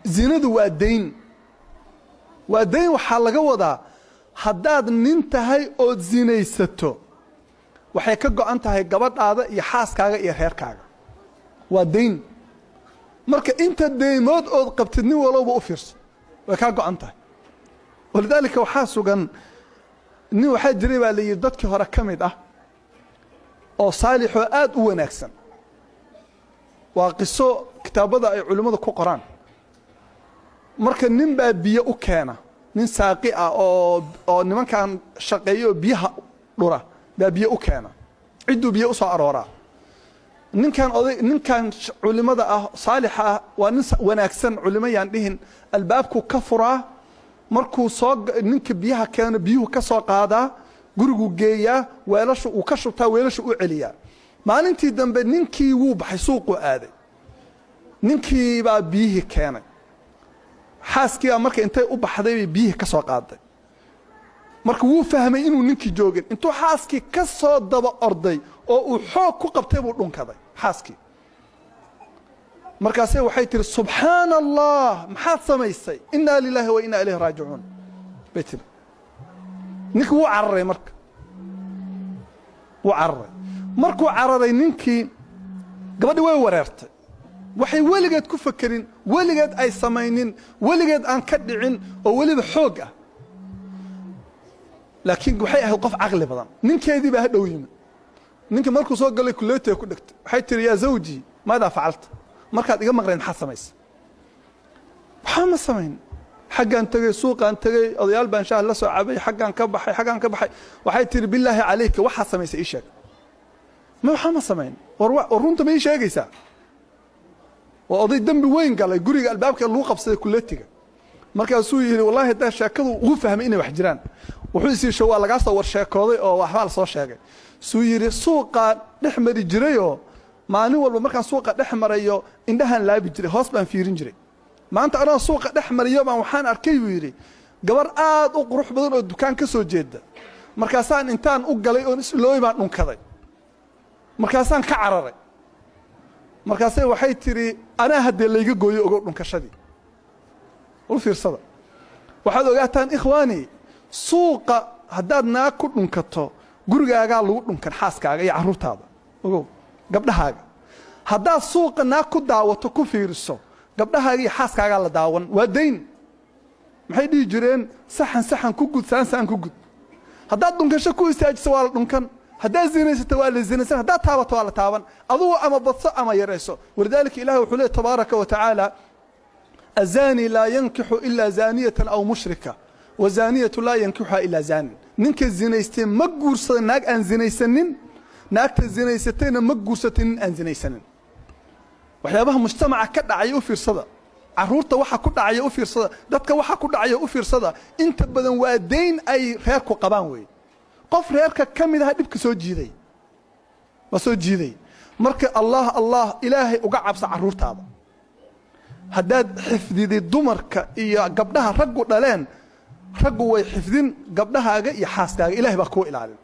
zinadu waa dayn waxaa laga wadaa haddaad nin tahay ood zinaysato waxay ka go'an tahay gabadhaada iyo xaaskaaga iyo reerkaaga waa dayn marka inta deymood ood qabtid nin walowba u fiirso way ka go'an tahay walidaalika waxaa sugan nin waxaa jiray baa la yidhi dadkii hore ka mid ah oo saalixoo aad u wanaagsan waa qiso kitaabada ay culimmadu ku qoraan marka nin baa biyo u keena nin saaqi ah oo nimankan shaqeeyo biyaha dhura baa biyo u keena cidduu biyo u soo arooraa ninkan culimada ah saalixa ah waa nin wanaagsan culimo yaan dhihin albaabku ka furaa markuu ninka biyaha keeno biyuhu ka soo qaadaa gurigu geeyaa weelashu uu ka shubtaa weelashu u celiyaa maalintii dambe ninkii wuu baxay suuqu aaday ninkii baa biyihii keenay xaaskii baa marka intay u baxday bay biyihii ka soo qaaday marka wuu fahmay inuu ninkii joogin intuu xaaskii ka soo daba orday oo uu xoog ku qabtay buu dhunkaday xaaskii markaasay waxay tiri subxaana allah maxaad samaysay innaa lilaahi wa innaa ilayhi raajicuun bay tiri ninkii wuu cararay marka wuu cararay markuu cararay ninkii gabadhi way wareertay waxay weligeed ku fakerin weligeed ay samaynin weligeed aan ka dhicin oo weliba xoog ah laakiin waxay ahayd qof caqli badan ninkeedii baa hadhow yimid ninka markuu soo galay kuleetay ku dhigtay waxay tiri yaa zawji maadaa facalta markaad iga maqleen maxaad samaysay waxaa ma samayn xaggaan tegey suuqaan tegey odayaal baan shaah la soo cabay xaggaan ka baxay waxay tiri billaahi calayka waxaad samaysay ii sheeg ma waxaa ma samayn war runta ma ii sheegaysaa waa oday dembi weyn galay guriga albaabka lagu qabsaday kuleetiga markaasuu yidhi wallaahi haddaa sheekadu ugu fahmay inay wax jiraan wuxuu is yidhi waa lagaa soo war sheekooday oo waxbaa la soo sheegay suu yidhi suuqaa dhex mari jirayoo maalin walba markaan suuqa dhex marayo indhahaan laabi jiray hoos baan fiirin jiray maanta anoo suuqa dhex mariyo baan waxaan arkay buu yidhi gabar aad u qurux badan oo dukaan ka soo jeeda markaasaan intaan u galay oon islooy baan dhunkaday markaasaan ka cararay markaasay waxay tiri anaa haddee layga gooyo ogow dhunkashadii u fiirsada waxaad ogaataan ikhwaani suuqa haddaad naag ku dhunkato gurigaagaa lagu dhunkan xaaskaaga iyo carruurtaada ogow gabdhahaaga haddaad suuqa naag ku daawato ku fiiriso gabdhahaaga iyo xaaskaagaa la daawan waa dayn maxay dhihi jireen saxan ku gud saan ku gud haddaad dhunkasho ku istaajiso waa la dhunkan haddaad zinaysato waa la zinaysan haddaad taabato waa la taaban adugu ama badso ama yarayso walidaalika ilahi wuxuu leeyahy tabaaraka wa tacaala azaani laa yankixu ilaa zaaniyatan aw mushrika wazaaniyatu laa yankixuha ilaa zaanin ninka zinaystay ma guursada naag aan zinaysanin naagta zinaysatayna ma guursatay nin aan zinaysanin waxyaabaha mujtamaca ka dhacaya u fiirsada carruurta waxa ku dhacaya u fiirsada dadka waxa ku dhacaya u fiirsada inta badan waa dayn ay reerku qabaan weeye qof reerka ka mid aha dhibka soo jiiday marka allah ilaahay uga cabsa carruurtaada haddaad xifdidid dumarka iyo gabdhaha raggu dhaleen raggu way xifdin gabdhahaaga iyo xaaskaaga ilaahay baa kuu ilaalin